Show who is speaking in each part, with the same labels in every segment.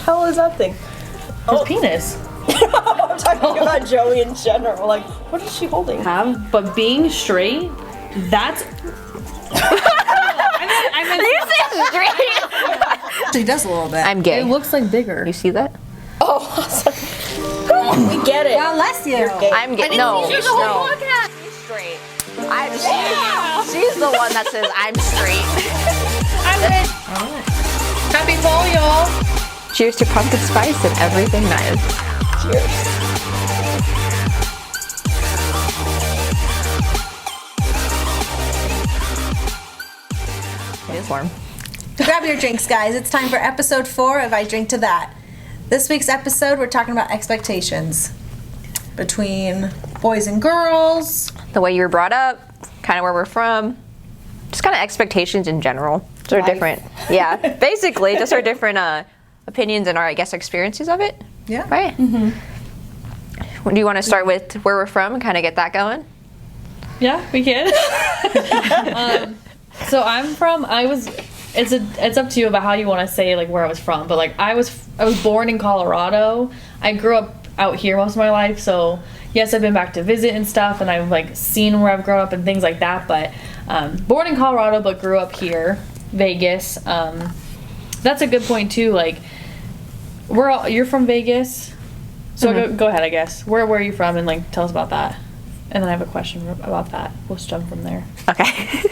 Speaker 1: hell is that thing?
Speaker 2: His penis.
Speaker 1: I'm talking about Joey in general. Like, what is she holding?
Speaker 2: But being straight, that's... I meant
Speaker 3: You say straight.
Speaker 4: She does a little bit.
Speaker 3: I'm gay.
Speaker 2: it looks like bigger.
Speaker 3: You see that?
Speaker 1: Oh, we get it.
Speaker 4: God bless you.
Speaker 1: You're gay.
Speaker 3: I'm gay. No, no. She's straight. She's the one that says I'm straight.
Speaker 2: I'm in. Happy fall, y'all.
Speaker 3: Cheers to pumpkin spice and everything nice.
Speaker 1: Cheers.
Speaker 3: It is warm.
Speaker 4: Grab your drinks, guys. It's time for episode 4 of I Drink to That. This week's episode, we're talking about expectations between boys and girls.
Speaker 3: The way you were brought up, kind of where we're from, just kind of expectations in general. They're
Speaker 4: Life.
Speaker 3: different. Yeah, basically, just our different opinions and our, I guess, experiences of it.
Speaker 4: Yeah.
Speaker 3: Right? Mm-hmm. Do you want to start with where we're from and kind of get that going?
Speaker 2: Yeah, we can. So I'm from. It's up to you about how you want to say like where I was from, but like I was born in Colorado. I grew up out here most of my life, so yes, I've been back to visit and stuff, and I've like seen where I've grown up and things like that. But born in Colorado, but grew up here, Vegas. That's a good point too. Like you're from Vegas, so go ahead. I guess where are you from, and like tell us about that. And then I have a question about that. We'll just jump from there.
Speaker 3: Okay.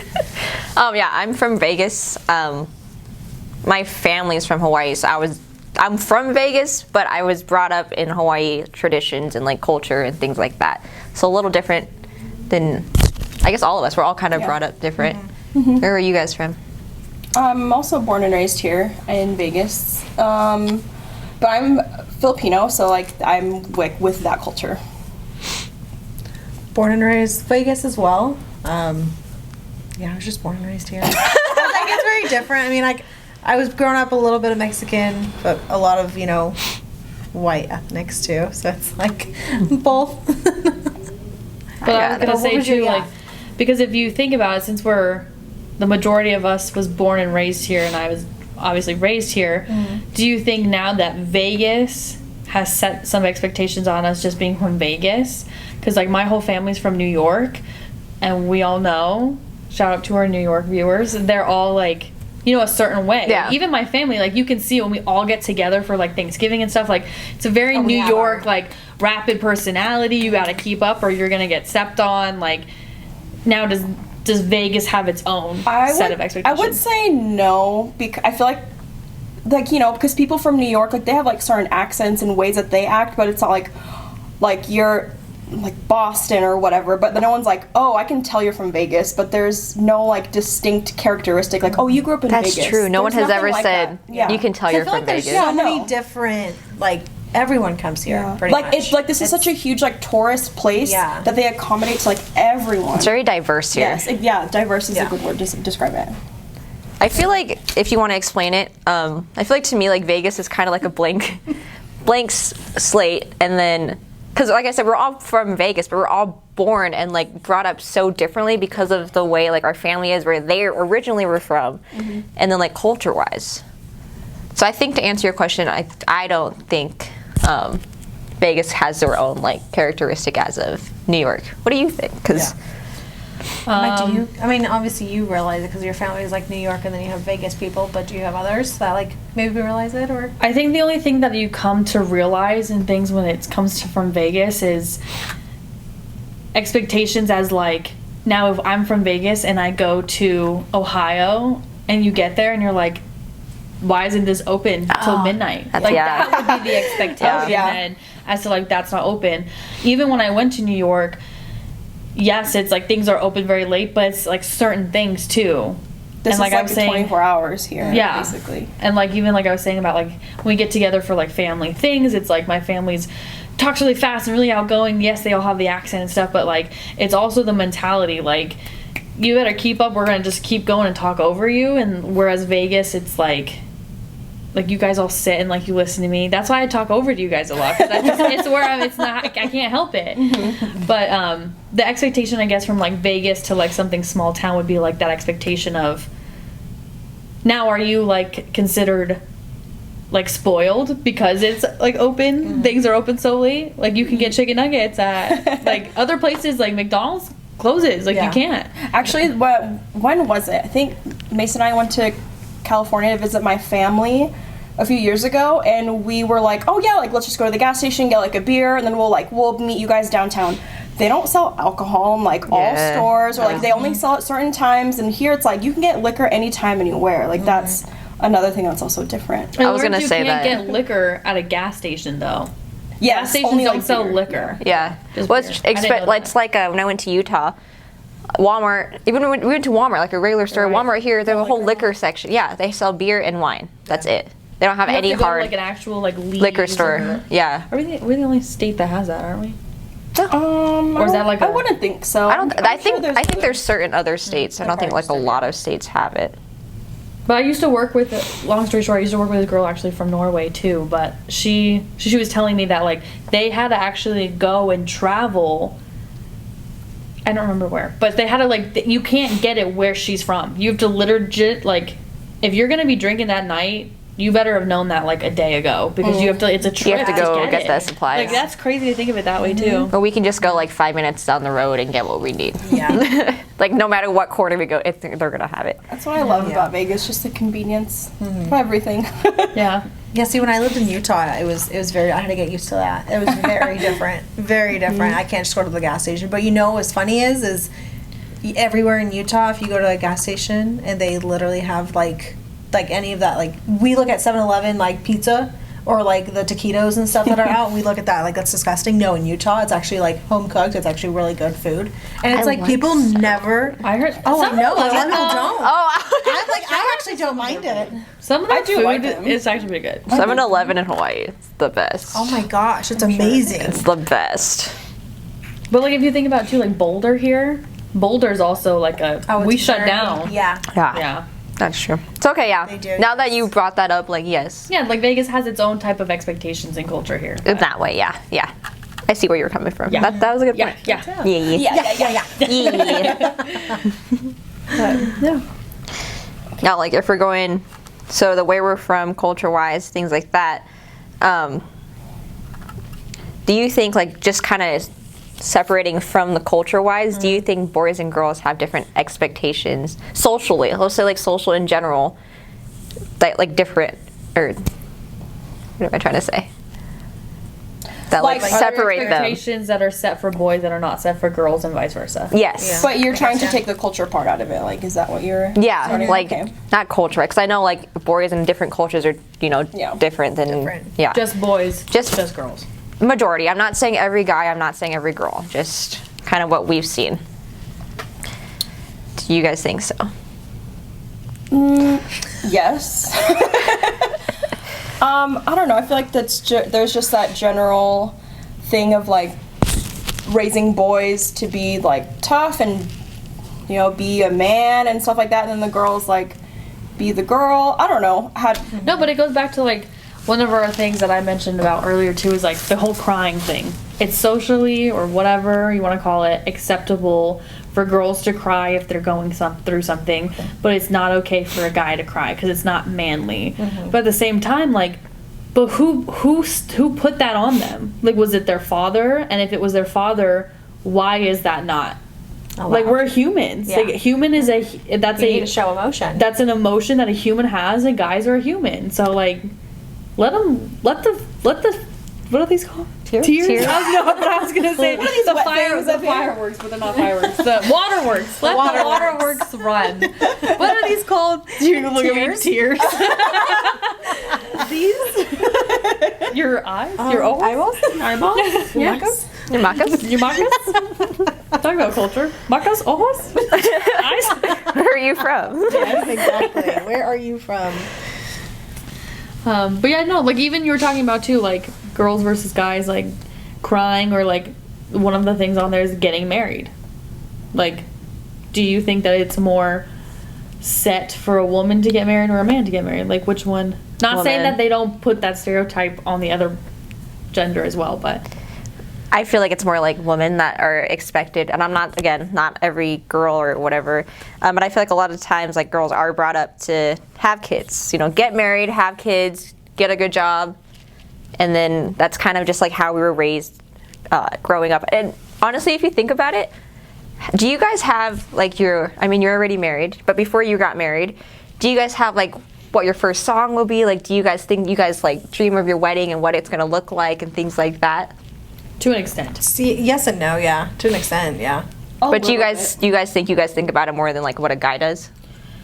Speaker 3: Yeah, I'm from Vegas. My family's from Hawaii, so I'm from Vegas, but I was brought up in Hawaii traditions and like culture and things like that. So a little different than, I guess, all of us. We're all kind of brought up different. Mm-hmm. Where are you guys from?
Speaker 1: I'm also born and raised here in Vegas, but I'm Filipino, so like I'm with that culture.
Speaker 4: Born and raised Vegas as well. Yeah, I was just born and raised here. I think it's very different. I mean, like, I was growing up a little bit of Mexican, but a lot of, white ethnics too. So it's like both.
Speaker 2: But I was gonna say too, like, because if you think about it, since the majority of us was born and raised here, and I was obviously raised here, do you think now that Vegas has set some expectations on us just being from Vegas? Because like my whole family's from New York, and we all know, shout out to our New York viewers, they're all like, a certain way.
Speaker 3: Yeah.
Speaker 2: Even my family, like you can see when we all get together for like Thanksgiving and stuff, like it's a very New York, like rapid personality. You got to keep up or you're gonna get stepped on. Like now, does Vegas have its own set of expectations?
Speaker 1: I would say no, because I feel like because people from New York, like they have like certain accents and ways that they act, but it's not like you're like Boston or whatever, but no one's like, oh, I can tell you're from Vegas, but there's no like distinct characteristic like, oh, you grew up in Vegas.
Speaker 3: That's true. No one has ever said you can tell you're from Vegas.
Speaker 4: There's so many different, like, everyone comes here pretty much.
Speaker 1: It's like this is such a huge like tourist place that they accommodate to like everyone.
Speaker 3: It's very diverse here.
Speaker 1: Yes, diverse is a good word to describe it.
Speaker 3: I feel like if you want to explain it, I feel like to me like Vegas is kind of like a blank slate, and then because like I said, we're all from Vegas, but we're all born and like brought up so differently because of the way like our family is, where they originally were from, and then like culture wise. So I think to answer your question, I don't think Vegas has their own like characteristic as of New York. What do you think? Because
Speaker 4: obviously you realize it because your family is like New York, and then you have Vegas people, but do you have others that like maybe realize it? Or
Speaker 2: I think the only thing that you come to realize in things when it comes to from Vegas is expectations. As like, now if I'm from Vegas and I go to Ohio and you get there and you're like, why isn't this open till midnight? Like that would be the expectation. And as to like that's not open. Even when I went to New York, yes, it's like things are open very late, but it's like certain things too.
Speaker 1: This
Speaker 2: and like
Speaker 1: is like
Speaker 2: I was saying,
Speaker 1: 24 hours here, basically.
Speaker 2: And like even like I was saying about like when we get together for like family things, it's like my family's talks really fast and really outgoing. Yes, they all have the accent and stuff, but like it's also the mentality like you better keep up. We're gonna just keep going and talk over you. And whereas Vegas, it's like you guys all sit and like you listen to me. That's why I talk over to you guys a lot, because it's where I can't help it. But the expectation, I guess, from like Vegas to like something small town would be like that expectation of, now are you like considered like spoiled because it's like open. Things are open so late. Like you can get chicken nuggets at like other places like McDonald's closes. Like
Speaker 4: Yeah.
Speaker 2: you can't.
Speaker 1: Actually, when was it? I think Mason and I went to California to visit my family a few years ago, and we were like, oh yeah, like let's just go to the gas station, get like a beer, and then we'll meet you guys downtown. They don't sell alcohol in like all
Speaker 3: Yeah.
Speaker 1: stores, or like they only sell at certain times, and here it's like you can get liquor anytime, anywhere. Like that's another thing that's also different.
Speaker 3: I was gonna
Speaker 2: you
Speaker 3: say
Speaker 2: can't
Speaker 3: that.
Speaker 2: get liquor at a gas station though.
Speaker 1: Yes,
Speaker 2: Gas stations
Speaker 1: only,
Speaker 2: don't
Speaker 1: like,
Speaker 2: sell
Speaker 1: beer.
Speaker 2: liquor.
Speaker 3: Yeah.
Speaker 2: Just
Speaker 3: Well,
Speaker 2: beer.
Speaker 3: it's,
Speaker 2: I didn't know that.
Speaker 3: it's like when I went to Utah, Walmart, even when we went to Walmart, like a regular store,
Speaker 2: Right.
Speaker 3: Walmart here, there's a whole liquor section. Yeah, they sell beer and wine. That's it. They don't have
Speaker 2: You have
Speaker 3: any
Speaker 2: to go to,
Speaker 3: hard
Speaker 2: like an actual like Lee's
Speaker 3: liquor store.
Speaker 2: or-
Speaker 3: Yeah.
Speaker 2: We're the only state that has that, aren't we?
Speaker 1: Or
Speaker 2: is that like
Speaker 1: I
Speaker 2: a-
Speaker 1: wouldn't think so.
Speaker 3: I don't.
Speaker 1: I'm
Speaker 3: I
Speaker 1: sure
Speaker 3: think. I think
Speaker 1: other-
Speaker 3: there's certain other states. I don't think like a lot of states have it.
Speaker 2: But I used to work with, long story short, I used to work with a girl actually from Norway too. But she was telling me that like they had to actually go and travel. I don't remember where, but they had to like you can't get it where she's from. You have to legit like if you're gonna be drinking that night, you better have known that like a day ago because you have to. It's a trip.
Speaker 3: have to go get
Speaker 2: it.
Speaker 3: the supplies.
Speaker 2: Like that's crazy to think of it that way too.
Speaker 3: But we can just go like 5 minutes down the road and get what we need.
Speaker 4: Yeah.
Speaker 3: Like no matter what corner we go, they're gonna have it.
Speaker 1: That's what I love
Speaker 4: Yeah.
Speaker 1: about Vegas, just the convenience of everything.
Speaker 2: Yeah.
Speaker 4: Yeah, see, when I lived in Utah, it was very. I had to get used to that. It was very different, very different. I can't just go to the gas station. But you know what's funny is everywhere in Utah, if you go to a gas station and they literally have like any of that, like we look at 7-Eleven like pizza or like the taquitos and stuff that are out, and we look at that like that's disgusting. No, in Utah, it's actually like home cooked. It's actually really good food, and it's
Speaker 3: I
Speaker 4: like
Speaker 3: like
Speaker 4: people never.
Speaker 2: I heard.
Speaker 4: Oh, I know. A lot of
Speaker 2: 7-Eleven,
Speaker 4: people don't.
Speaker 3: Oh,
Speaker 4: I'm like, I actually don't mind it.
Speaker 2: Some of that
Speaker 1: I do
Speaker 2: food
Speaker 1: like them.
Speaker 2: is actually pretty good.
Speaker 3: 7-Eleven in Hawaii, it's the best.
Speaker 4: Oh my gosh, it's amazing.
Speaker 3: It's the best.
Speaker 2: But like if you think about it, too, like Boulder here, Boulder's also like a
Speaker 4: Oh,
Speaker 2: we
Speaker 4: it's
Speaker 2: shut
Speaker 4: very-
Speaker 2: down.
Speaker 4: Yeah.
Speaker 2: Yeah.
Speaker 3: That's true. It's okay, yeah.
Speaker 4: They do,
Speaker 3: Now that you brought that up, like, yes.
Speaker 2: Yeah, like Vegas has its own type of expectations and culture here.
Speaker 3: In that way, yeah, yeah. I see where you're coming from.
Speaker 2: Yeah.
Speaker 3: That was a good
Speaker 2: Yeah,
Speaker 3: point.
Speaker 2: yeah.
Speaker 3: Yeah.
Speaker 1: Yeah.
Speaker 2: Yeah.
Speaker 3: Now, like, if we're going, so the way we're from, culture-wise, things like that, do you think, like, just kind of separating from the culture-wise, do you think boys and girls have different expectations socially? Let's say, like, social in general, that, like, different, or what am I trying to say? That, like,
Speaker 1: Like,
Speaker 2: Are there
Speaker 3: separate them.
Speaker 2: expectations that are set for boys that are not set for girls and vice versa.
Speaker 3: Yes.
Speaker 1: But you're trying to
Speaker 4: gotcha.
Speaker 1: take the culture part out of it. Like, is that what you're?
Speaker 3: Yeah,
Speaker 1: starting-
Speaker 3: like
Speaker 1: okay.
Speaker 3: not culture, because I know like boys in different cultures are
Speaker 1: Yeah.
Speaker 3: different than
Speaker 4: Different.
Speaker 3: yeah.
Speaker 2: Just boys,
Speaker 3: Just-
Speaker 2: just girls.
Speaker 3: Majority. I'm not saying every guy. I'm not saying every girl. Just kind of what we've seen. Do you guys think so?
Speaker 1: Yes. I don't know. I feel like there's just that general thing of like raising boys to be like tough and be a man and stuff like that, and then the girls like be the girl. I don't know.
Speaker 2: No, but it goes back to like one of our things that I mentioned about earlier too is like the whole crying thing. It's socially or whatever you want to call it acceptable for girls to cry if they're going through something, but it's not okay for a guy to cry because it's not manly. But at the same time, like, but who put that on them? Like, was it their father? And if it was their father, why is that not? Like, we're humans.
Speaker 4: Yeah.
Speaker 2: Like, human is that's
Speaker 4: You need to show emotion.
Speaker 2: that's an emotion that a human has, and guys are human. So like, let the what are these called?
Speaker 3: Tears?
Speaker 2: Tears. I was, no, what I was gonna say
Speaker 1: What are these
Speaker 2: the
Speaker 1: wet
Speaker 2: fire,
Speaker 1: things
Speaker 2: the
Speaker 1: up here?
Speaker 2: fireworks, but they're not fireworks. The waterworks. Let the waterworks run. What are these called? You look at me. Tears. These. Your eyes. Your eyeballs. Eyeballs. Yes.
Speaker 3: Your macas?
Speaker 2: Your macas. Talking about culture. Macas. Ojos. Eyes.
Speaker 3: Where are you from?
Speaker 4: Yes, exactly. Where are you from?
Speaker 2: But yeah, no, like even you were talking about too, like girls versus guys, like crying, or like one of the things on there is getting married. Like, do you think that it's more set for a woman to get married or a man to get married? Like, which one? Not saying
Speaker 3: Woman.
Speaker 2: that they don't put that stereotype on the other gender as well, but
Speaker 3: I feel like it's more like women that are expected, and I'm not, again, not every girl or whatever, but I feel like a lot of times like girls are brought up to have kids, get married, have kids, get a good job, and then that's kind of just like how we were raised growing up. And honestly, if you think about it, do you guys have like you're already married, but before you got married, do you guys have like what your first song will be? Like, do you guys think you guys like dream of your wedding and what it's gonna look like and things like that?
Speaker 2: To an extent.
Speaker 4: See, yes and no, yeah. To an extent, yeah.
Speaker 3: But do you guys think about it more than like what a guy does?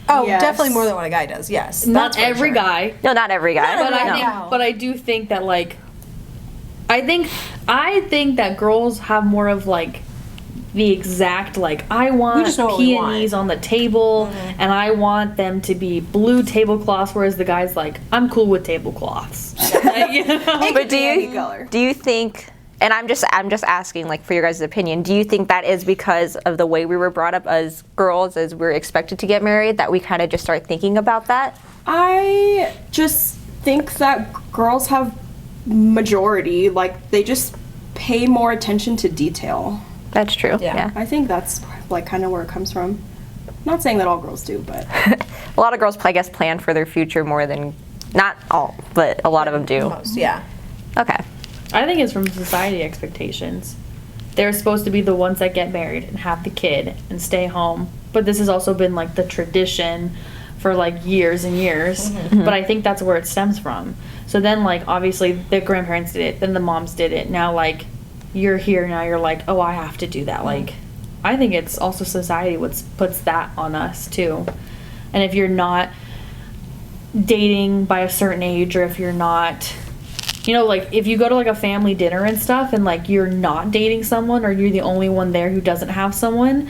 Speaker 4: Oh,
Speaker 1: Yes.
Speaker 4: definitely more than what a guy does, yes.
Speaker 2: Not
Speaker 4: That's for
Speaker 2: every
Speaker 4: sure.
Speaker 2: guy.
Speaker 3: No, not every guy.
Speaker 2: But I
Speaker 3: No.
Speaker 2: think, but I do think that like, I think that girls have more of like the exact like I want
Speaker 4: just know what we
Speaker 2: peonies
Speaker 4: want.
Speaker 2: on the table and I want them to be blue tablecloths, whereas the guy's like I'm cool with tablecloths. Like, you know?
Speaker 3: But do
Speaker 1: any
Speaker 3: you
Speaker 1: color.
Speaker 3: think? And I'm just asking like for your guys' opinion. Do you think that is because of the way we were brought up as girls, as we're expected to get married, that we kind of just start thinking about that?
Speaker 1: I just think that girls have majority, like they just pay more attention to detail.
Speaker 3: That's true.
Speaker 4: Yeah.
Speaker 3: Yeah.
Speaker 1: I think that's like kind of where it comes from. Not saying that all girls do, but
Speaker 3: A lot of girls, I guess, plan for their future more than, not all, but a lot of them do.
Speaker 4: Most, yeah.
Speaker 3: Okay.
Speaker 2: I think it's from society expectations. They're supposed to be the ones that get married and have the kid and stay home. But this has also been like the tradition for like years and years. But I think that's where it stems from. So then like obviously the grandparents did it, then the moms did it. Now like you're here, now you're like, oh, I have to do that. Like I think it's also society what puts that on us too. And if you're not dating by a certain age, or if you're not, you know, like if you go to like a family dinner and stuff and like you're not dating someone or you're the only one there who doesn't have someone,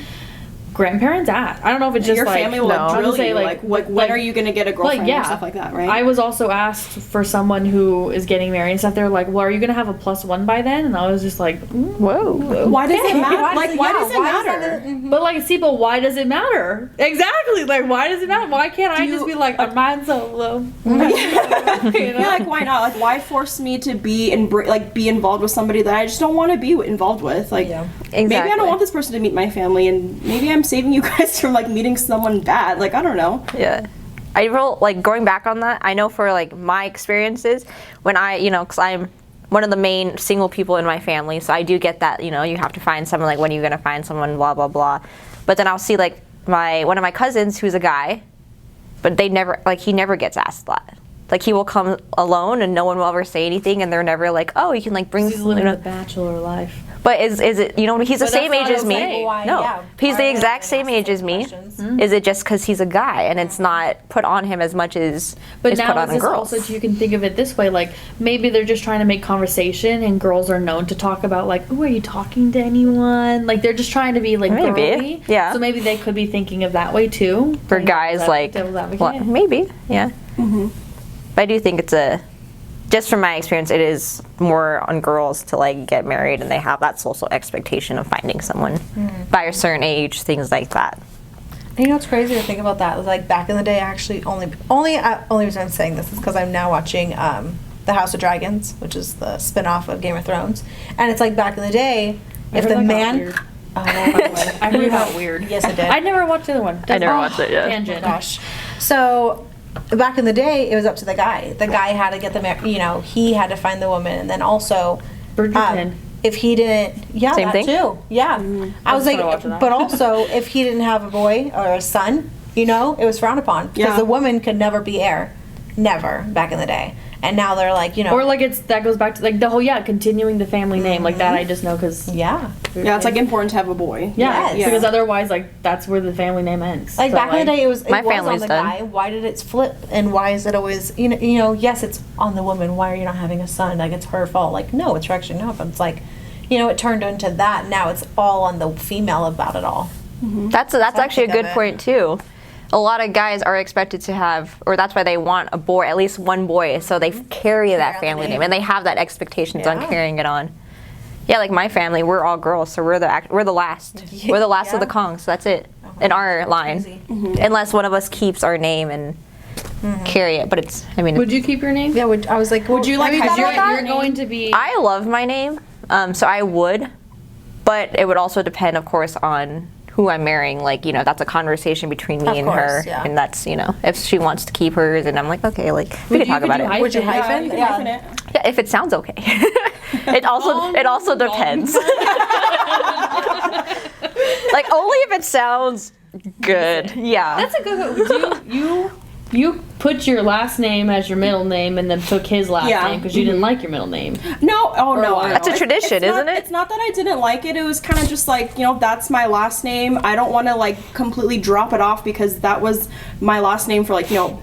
Speaker 2: grandparents ask. I don't know if it's just
Speaker 1: your
Speaker 2: like
Speaker 1: family will
Speaker 3: no.
Speaker 1: like
Speaker 2: I would
Speaker 1: drill
Speaker 2: say,
Speaker 1: you, like when are you gonna get a girlfriend or stuff like that, right?
Speaker 2: I was also asked for someone who is getting married and stuff. They were like, well, are you gonna have a +1 by then? And I was just like,
Speaker 3: Whoa.
Speaker 1: why does it matter?
Speaker 4: Why
Speaker 1: Like
Speaker 4: does it-
Speaker 1: why
Speaker 4: yeah,
Speaker 1: does it
Speaker 4: why does
Speaker 1: matter?
Speaker 4: that-
Speaker 2: but like, see, but why does it matter? Exactly. Like, why does it matter? Why can't I
Speaker 1: Do
Speaker 2: just
Speaker 1: you-
Speaker 2: be like, I'm mine solo? You
Speaker 1: Yeah,
Speaker 2: know?
Speaker 1: like why not? Like why force me to be be involved with somebody that I just don't want to be involved with? Like
Speaker 4: Yeah.
Speaker 1: maybe I
Speaker 3: Exactly.
Speaker 1: don't want this person to meet my family, and maybe I'm saving you guys from like meeting someone bad. Like I don't know.
Speaker 3: Yeah. I feel like going back on that, I know for like my experiences, when because I'm one of the main single people in my family, so I do get that, you have to find someone, like when are you going to find someone, blah, blah, blah. But then I'll see like one of my cousins who's a guy, but he never gets asked that. Like he will come alone and no one will ever say anything, and they're never like, oh, you can like bring,
Speaker 2: He's living the bachelor life.
Speaker 3: But is it, he's the
Speaker 2: But
Speaker 3: same
Speaker 2: that's
Speaker 3: age
Speaker 2: not
Speaker 3: as me.
Speaker 2: okay.
Speaker 4: Why-
Speaker 3: No,
Speaker 4: yeah,
Speaker 3: he's
Speaker 4: why
Speaker 3: the
Speaker 4: are they
Speaker 3: exact
Speaker 4: not
Speaker 3: same
Speaker 4: asking
Speaker 3: age as me.
Speaker 4: questions?
Speaker 3: Is it just because he's a guy and it's not put on him as much as
Speaker 2: But
Speaker 3: is put
Speaker 2: now
Speaker 3: on
Speaker 2: is this
Speaker 3: girls?
Speaker 2: also, you can think of it this way, like maybe they're just trying to make conversation, and girls are known to talk about like, oh, are you talking to anyone? Like they're just trying to be like
Speaker 3: Maybe,
Speaker 2: girly.
Speaker 3: yeah.
Speaker 2: So maybe they could be thinking of that way too.
Speaker 3: For
Speaker 2: Like,
Speaker 3: guys, like,
Speaker 2: devil's advocate.
Speaker 3: well, maybe, yeah. But I do think just from my experience, it is more on girls to like get married, and they have that social expectation of finding someone by a certain age, things like that.
Speaker 4: And you know what's crazy to think about that? Was like back in the day, actually, only reason I'm saying this is because I'm now watching The House of Dragons, which is the spin-off of Game of Thrones, and it's like back in the day, if
Speaker 2: heard
Speaker 4: the
Speaker 2: that got
Speaker 4: man,
Speaker 2: weird.
Speaker 4: oh, by the way,
Speaker 2: I heard that weird.
Speaker 4: Yes, it did.
Speaker 2: I never watched the other one.
Speaker 3: I never watched it, yeah.
Speaker 2: Tangent.
Speaker 4: Gosh. So back in the day, it was up to the guy. The guy had to get the he had to find the woman, and then also
Speaker 2: Bridgerton.
Speaker 4: if he didn't, yeah,
Speaker 3: Same
Speaker 4: that
Speaker 3: thing?
Speaker 4: too. Yeah, I was
Speaker 2: I started
Speaker 4: like,
Speaker 2: watching that.
Speaker 4: but also if he didn't have a boy or a son, it was frowned upon because
Speaker 1: Yeah.
Speaker 4: the woman could never be heir, never back in the day. And now they're like,
Speaker 2: Or like that goes back to like the whole continuing the family name like that. I just know because
Speaker 4: yeah.
Speaker 1: Yeah, it's like important to have a boy.
Speaker 2: yeah,
Speaker 4: Yes.
Speaker 2: because otherwise like that's where the family name ends.
Speaker 4: Like
Speaker 2: So,
Speaker 4: back in the day, it was
Speaker 3: My
Speaker 4: on
Speaker 3: family's
Speaker 4: the
Speaker 3: done.
Speaker 4: guy. Why did it flip? And why is it always yes, it's on the woman. Why are you not having a son? Like it's her fault. Like no, it's actually not. But it's like, it turned into that. Now it's all on the female about it all.
Speaker 3: That's actually a
Speaker 4: think of
Speaker 3: good
Speaker 4: it.
Speaker 3: point too. A lot of guys are expected to have, or that's why they want a boy, at least one boy, so they carry that
Speaker 4: on the
Speaker 3: family
Speaker 4: name.
Speaker 3: name, and they have that expectations on
Speaker 4: Yeah.
Speaker 3: carrying it on. Yeah, like my family, we're all girls, so we're the last. We're the last
Speaker 4: Yeah.
Speaker 3: of the Kongs. So that's it in our line,
Speaker 4: crazy.
Speaker 3: unless one of us keeps our name and carry it. But it's,
Speaker 2: would you keep your name?
Speaker 4: Yeah, I was like,
Speaker 1: Would you like
Speaker 4: have
Speaker 1: have
Speaker 4: you
Speaker 1: your-
Speaker 4: thought about
Speaker 2: You're
Speaker 4: that?
Speaker 2: going to be.
Speaker 3: I love my name, so I would, but it would also depend, of course, on who I'm marrying, like, you know, that's a conversation between me
Speaker 4: Of
Speaker 3: and
Speaker 4: course,
Speaker 3: her,
Speaker 4: yeah.
Speaker 3: and that's, you know, if she wants to keep hers, and I'm like, okay, like we can talk about it.
Speaker 4: Would you hyphen?
Speaker 1: you can
Speaker 4: Yeah.
Speaker 1: hyphen it.
Speaker 3: Yeah, if it sounds okay. It also depends. Like only if it sounds good. Yeah.
Speaker 2: That's a good. You put your last name as your middle name and then took his last
Speaker 1: Yeah.
Speaker 2: name because you didn't like your middle name.
Speaker 1: No, oh no,
Speaker 2: what?
Speaker 1: no.
Speaker 3: That's a tradition,
Speaker 1: It's not-
Speaker 3: isn't it?
Speaker 1: It's not that I didn't like it. It was kind of just like, you know, that's my last name. I don't want to like completely drop it off because that was my last name for like, you know,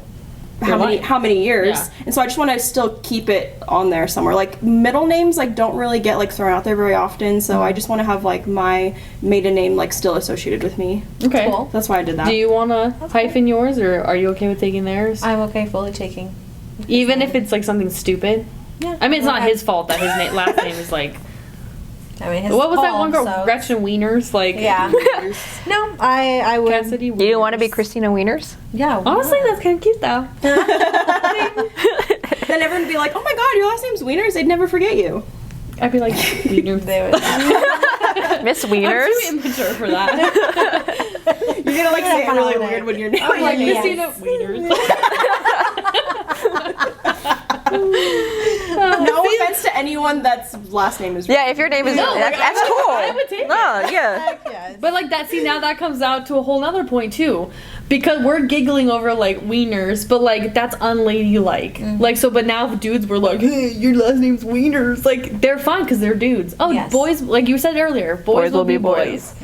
Speaker 2: life.
Speaker 1: how many years.
Speaker 2: Yeah.
Speaker 1: And so I just want to still keep it on there somewhere. Like middle names like don't really get like thrown out there very often, so I just want to have like my maiden name like still associated with me.
Speaker 2: Okay.
Speaker 4: Cool.
Speaker 1: That's why I did that.
Speaker 2: Do you want to hyphen yours, or are you okay with taking theirs?
Speaker 4: I'm okay fully taking.
Speaker 2: Even if it's like something stupid.
Speaker 4: Yeah.
Speaker 2: I mean, it's not
Speaker 4: Okay.
Speaker 2: his fault that his last name is like.
Speaker 4: I mean, his
Speaker 2: What was that
Speaker 4: Paul,
Speaker 2: one girl?
Speaker 4: so-
Speaker 2: Gretchen Wieners. Like.
Speaker 4: Yeah. No, I would.
Speaker 2: Cassidy.
Speaker 3: You don't want to be
Speaker 2: Wieners.
Speaker 3: Christina Wieners?
Speaker 4: Yeah.
Speaker 2: Honestly, that's kind of cute though.
Speaker 1: Then everyone would be like, "Oh my God, your last name's Wieners." They'd never forget you.
Speaker 2: I'd be like Wieners.
Speaker 4: They would.
Speaker 3: Miss
Speaker 2: I'm
Speaker 3: Wieners?
Speaker 2: too immature for that.
Speaker 1: You're gonna like say it
Speaker 4: fun
Speaker 1: really
Speaker 4: holiday.
Speaker 1: weird when you're
Speaker 4: Oh,
Speaker 1: when
Speaker 2: Like
Speaker 1: you're-
Speaker 4: yes.
Speaker 2: Christina Wieners.
Speaker 1: No offense to anyone that's last name is.
Speaker 3: Yeah, if your name is
Speaker 2: No,
Speaker 3: that's,
Speaker 2: like,
Speaker 3: that's
Speaker 2: I
Speaker 3: cool.
Speaker 2: would take it.
Speaker 3: No, yeah.
Speaker 4: Heck yes.
Speaker 2: But like that, see now that comes out to a whole nother point too, because we're giggling over like wieners, but like that's unladylike.
Speaker 4: Mm-hmm.
Speaker 2: Like so, but now if dudes were like, "Hey, your last name's Wieners," like they're fine because they're dudes. Oh,
Speaker 4: Yes.
Speaker 2: boys, like you said earlier, boys will be boys.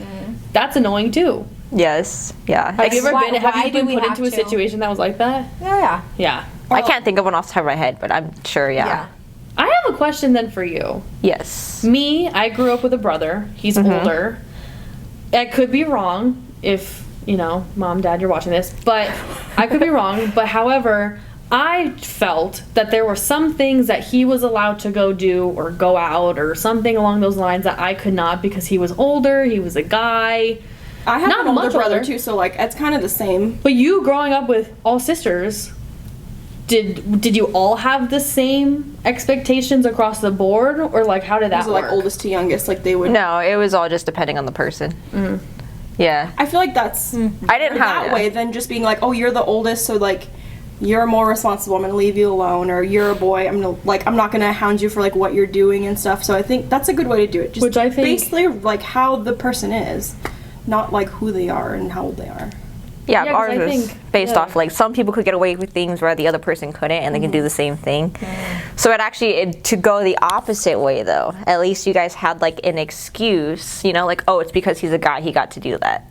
Speaker 2: That's annoying too.
Speaker 3: Yes. Yeah.
Speaker 2: Have you ever
Speaker 4: Why-
Speaker 2: been? Have
Speaker 4: why
Speaker 2: you
Speaker 4: do
Speaker 2: been
Speaker 4: we
Speaker 2: put
Speaker 4: have
Speaker 2: into a
Speaker 4: to?
Speaker 2: situation that was like that?
Speaker 4: Yeah.
Speaker 2: Yeah.
Speaker 3: I can't think of one off the top of my head, but I'm sure,
Speaker 4: Yeah.
Speaker 2: I have a question then for you.
Speaker 3: Yes.
Speaker 2: Me, I grew up with a brother. He's older. I could be wrong if, you know, mom, dad, you're watching this, but I could be wrong. But however, I felt that there were some things that he was allowed to go do or go out or something along those lines that I could not because he was older, he was a guy.
Speaker 1: I have
Speaker 2: Not
Speaker 1: an older
Speaker 2: much
Speaker 1: brother
Speaker 2: older.
Speaker 1: too, so like it's kind of the same.
Speaker 2: But you growing up with all sisters, did you all have the same expectations across the board, or like how did that
Speaker 1: So like
Speaker 2: work?
Speaker 1: oldest to youngest, like they would.
Speaker 3: No, it was all just depending on the person. Yeah.
Speaker 1: I feel like that's
Speaker 3: I didn't have
Speaker 1: that way than just being like, oh, you're the oldest, so like you're more responsible. I'm gonna leave you alone, or you're a boy. I'm not gonna hound you for like what you're doing and stuff. So I think that's a good way to do it. Just
Speaker 2: Which I think-
Speaker 1: basically like how the person is, not like who they are and how old they are.
Speaker 3: Yeah,
Speaker 2: Yeah, 'cause
Speaker 3: ours
Speaker 2: I
Speaker 3: was
Speaker 2: think-
Speaker 3: based
Speaker 2: yeah.
Speaker 3: off like some people could get away with things where the other person couldn't, and they can do the same thing. So to go the opposite way though, at least you guys had like an excuse, you know, like oh, it's because he's a guy, he got to do that.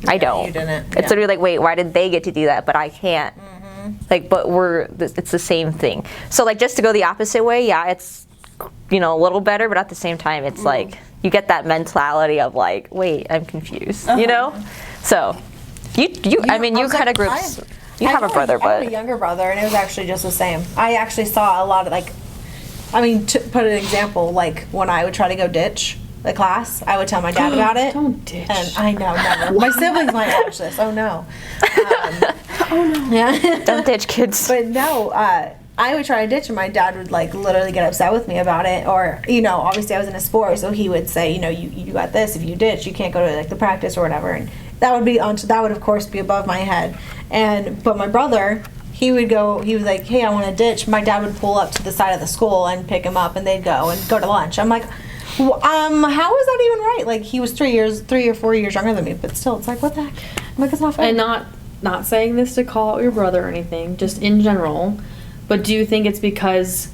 Speaker 3: I don't.
Speaker 4: you didn't,
Speaker 3: It's
Speaker 4: yeah.
Speaker 3: literally like, wait, why did they get to do that, but I can't? Like, but it's the same thing. So like just to go the opposite way, yeah, it's you know a little better, but at the same time, it's like you get that mentality of like, wait, I'm confused, you know. So I mean, you
Speaker 4: was
Speaker 3: kind of
Speaker 4: like,
Speaker 3: groups. You have a brother,
Speaker 4: I have
Speaker 3: but
Speaker 4: a younger brother, and it was actually just the same. I actually saw a lot of like, I mean, to put an example, like when I would try to go ditch the class, I would tell my dad about it.
Speaker 2: Don't ditch.
Speaker 4: And I know, never. My siblings might watch this. Oh no. Yeah.
Speaker 3: don't ditch kids.
Speaker 4: But no, I would try to ditch, and my dad would like literally get upset with me about it. Or you know, obviously I was in a sport, so he would say, you know, you got this. If you ditch, you can't go to like the practice or whatever. And that would of course be above my head. But my brother, he would like, hey, I want to ditch. My dad would pull up to the side of the school and pick him up, and they'd go to lunch. I'm like, how is that even right? Like he was 3 or 4 years younger than me, but still, it's like, what the heck? I'm like, it's not fair.
Speaker 2: And not saying this to call out your brother or anything, just in general. But do you think it's because,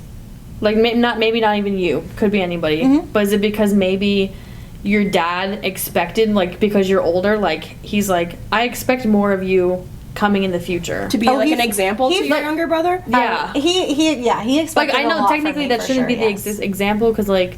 Speaker 2: like, maybe not even you, could be anybody, but is it because maybe your dad expected, like, because you're older, like, he's like, I expect more of you coming in the future.
Speaker 1: To be like an example to
Speaker 4: he's
Speaker 1: your
Speaker 4: like-
Speaker 1: younger brother.
Speaker 2: Yeah.
Speaker 4: He expected
Speaker 2: Like, I
Speaker 4: a
Speaker 2: know
Speaker 4: lot from
Speaker 2: technically
Speaker 4: me,
Speaker 2: that
Speaker 4: for
Speaker 2: shouldn't
Speaker 4: sure,
Speaker 2: be the
Speaker 4: yes.
Speaker 2: example, because, like,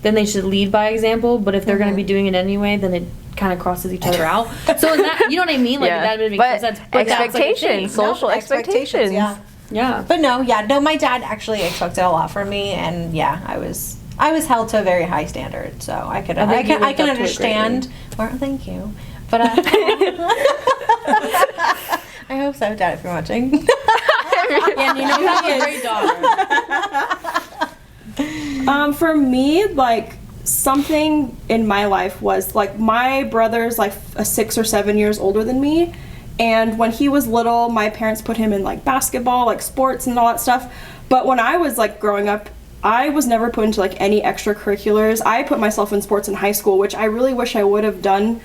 Speaker 2: then they should lead by example, but if they're going to be doing it anyway, then it kind of crosses each other out. So in that, you know what I mean? Like, that would make
Speaker 3: but
Speaker 2: sense. But that's, like, a thing.
Speaker 3: expectations, social expectations.
Speaker 4: Yeah.
Speaker 2: Yeah.
Speaker 4: But no, my dad actually expected a lot from me, and yeah, I was held to a very high standard, so I
Speaker 2: think you
Speaker 4: can
Speaker 2: lived up to it
Speaker 4: understand. Well, thank you, but I hope so, Dad, if you're watching.
Speaker 1: And you know
Speaker 2: You have
Speaker 1: he
Speaker 2: a
Speaker 1: is.
Speaker 2: great daughter.
Speaker 1: For me, like, something in my life was like my brother's like 6 or 7 years older than me, and when he was little my parents put him in like basketball, like sports and all that stuff. But when I was like growing up, I was never put into like any extracurriculars. I put myself in sports in high school, which I really wish I would have done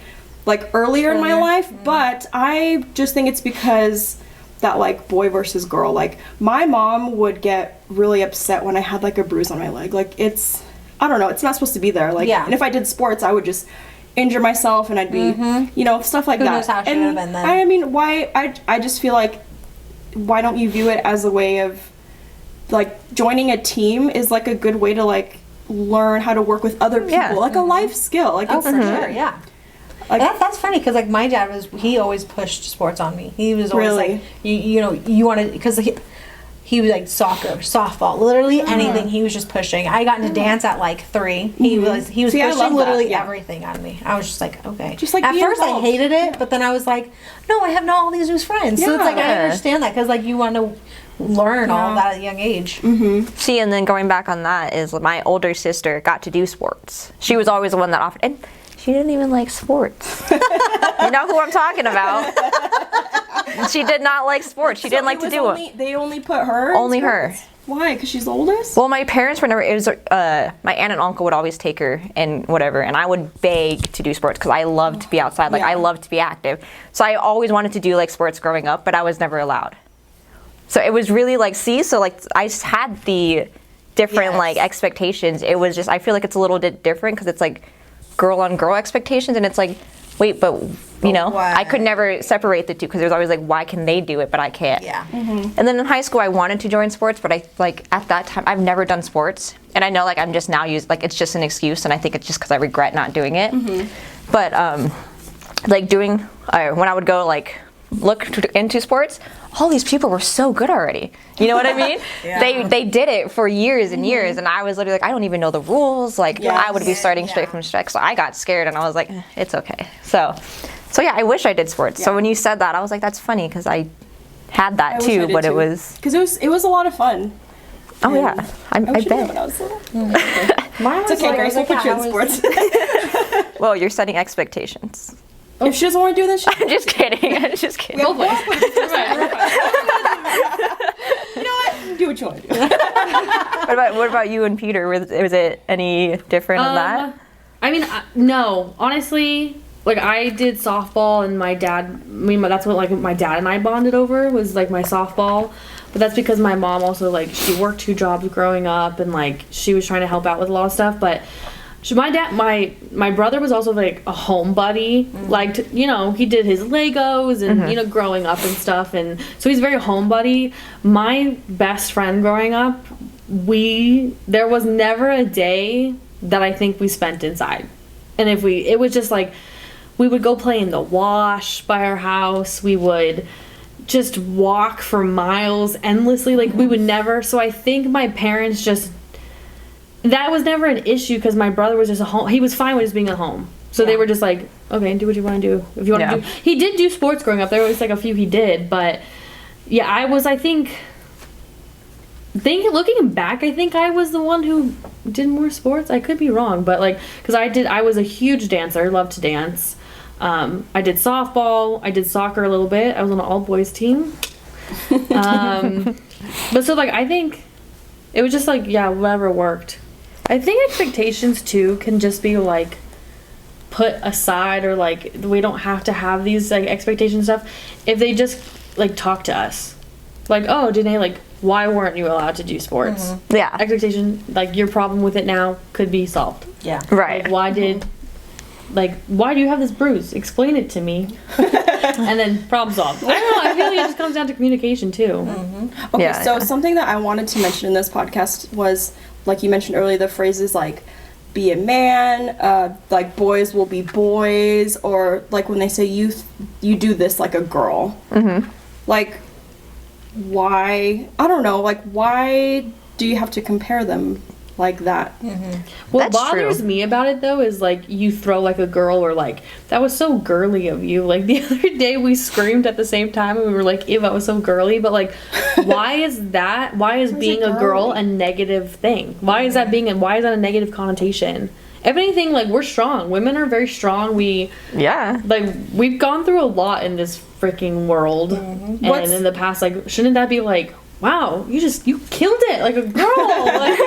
Speaker 1: like earlier in my life. But I just think it's because that like boy versus girl, like my mom would get really upset when I had like a bruise on my leg. Like it's, I don't know, it's not supposed to be there. Like,
Speaker 4: Yeah.
Speaker 1: and if I did sports, I would just injure myself and I'd be, you know, stuff like
Speaker 4: Who
Speaker 1: that.
Speaker 4: knows how she
Speaker 1: and
Speaker 4: would have been then.
Speaker 1: I mean, why, I just feel like, why don't you view it as a way of, like, joining a team is like a good way to like learn how to work with other people,
Speaker 3: Yeah.
Speaker 1: like a life skill. Like,
Speaker 4: Oh,
Speaker 1: it's
Speaker 4: for sure, yeah.
Speaker 1: Like-
Speaker 4: That's funny because like my dad he always pushed sports on me. He was always
Speaker 1: Really?
Speaker 4: like, you know, you want to, because he was like soccer, softball, literally anything. He was just pushing. I got into dance at like 3. He was
Speaker 1: See, I love
Speaker 4: pushing
Speaker 1: that,
Speaker 4: literally
Speaker 1: yeah.
Speaker 4: everything on me. I was just like, okay.
Speaker 1: Just, like,
Speaker 4: at
Speaker 1: be
Speaker 4: first I
Speaker 1: involved.
Speaker 4: hated it, but then I was like, no, I have all these new friends. So it's like I
Speaker 3: Yeah.
Speaker 4: understand that because like you want to learn all of that at a young age.
Speaker 3: See, and then going back on that is my older sister got to do sports. She was always the one that offered, and she didn't even like sports. You know who I'm talking about. She did not like sports. She didn't like to do it.
Speaker 1: They only put her in
Speaker 3: Only her.
Speaker 1: sports? Why? Because she's the oldest?
Speaker 3: Well, my parents were never, it was, my aunt and uncle would always take her and whatever, and I would beg to do sports because I loved to be outside. Like,
Speaker 1: Yeah.
Speaker 3: I loved to be active. So I always wanted to do, like, sports growing up, but I was never allowed. So it was really, like, so, like, I just had the different,
Speaker 4: Yes.
Speaker 3: like, expectations. It was just, I feel like it's a little bit different because it's, like, girl on girl expectations, and it's like, wait, but, you know,
Speaker 4: why?
Speaker 3: I could never separate the two because there was always, like, why can they do it, but I can't?
Speaker 4: Yeah.
Speaker 3: And then in high school, I wanted to join sports, but I like at that time I've never done sports, and I know like I'm just now like it's just an excuse, and I think it's just because I regret not doing it. But like doing when I would go like look into sports, all these people were so good already. You know what I mean?
Speaker 4: Yeah.
Speaker 3: They did it for years and years, and I was literally like, I don't even know the rules. Like I would be starting straight from scratch, so I got scared, and I was like, it's okay. So yeah, I wish I did sports. So when you said that, I was like, that's funny because I had that too, but it was.
Speaker 1: Because it was a lot of fun.
Speaker 3: Oh yeah, I
Speaker 1: wish I did it when
Speaker 3: bet.
Speaker 1: I was little.
Speaker 4: Mine was
Speaker 1: It's okay,
Speaker 4: like,
Speaker 1: Grace. We'll put you in
Speaker 4: I was-
Speaker 1: sports.
Speaker 3: Well, you're setting expectations.
Speaker 1: If she doesn't want to do this,
Speaker 3: I'm just kidding. I'm just kidding.
Speaker 1: you know what? Do what you want to do.
Speaker 3: What about you and Peter? Was it any different in that?
Speaker 2: I mean, no. Honestly, like I did softball, and my dad. I mean, that's what like my dad and I bonded over was like my softball. But that's because my mom also like she worked 2 jobs growing up, and like she was trying to help out with a lot of stuff. But my dad, my brother was also like a home buddy. Like you know, he did his Legos and you know growing up and stuff, and so he's very home buddy. My best friend growing up, there was never a day that I think we spent inside. And it was just like, we would go play in the wash by our house. We would just walk for miles endlessly. Like we would never, so I think my parents that was never an issue because my brother was just he was fine with just being at home. So they were just like, okay, do what you want to do. If you want to do, he did do sports growing up. There was like a few he did, but yeah, I think looking back, I think I was the one who did more sports. I could be wrong, but like, because I was a huge dancer, loved to dance. I did softball, I did soccer a little bit. I was on an all boys team. But so like, I think it was just like, yeah, whatever worked. I think expectations too can just be like put aside, or like we don't have to have these like expectation stuff if they just like talk to us. Like, oh, Janae, like, why weren't you allowed to do sports?
Speaker 3: Yeah.
Speaker 2: Expectation, like, your problem with it now could be solved.
Speaker 4: Yeah.
Speaker 3: Right.
Speaker 2: Like, why do you have this bruise? Explain it to me. And then problem solved. I don't know, I feel like it just comes down to communication, too.
Speaker 1: Okay,
Speaker 3: Yeah,
Speaker 1: so
Speaker 3: yeah.
Speaker 1: something that I wanted to mention in this podcast was, like you mentioned earlier, the phrases like, be a man, like boys will be boys, or like when they say you do this like a girl. Like, why, I don't know, like why do you have to compare them like that?
Speaker 2: What
Speaker 3: That's
Speaker 2: bothers
Speaker 3: true.
Speaker 2: me about it, though, is, like, you throw, like, a girl, or, like, that was so girly of you. Like, the other day we screamed at the same time, and we were like, ew, that was so girly. But, like, why is being a girl
Speaker 1: girly?
Speaker 2: a negative thing? Why is that a negative connotation? if anything, like, we're strong. Women are very strong.
Speaker 3: Yeah.
Speaker 2: Like, we've gone through a lot in this freaking world. And
Speaker 1: What's-
Speaker 2: in the past, like, shouldn't that be like, wow, you killed it like a girl. Like,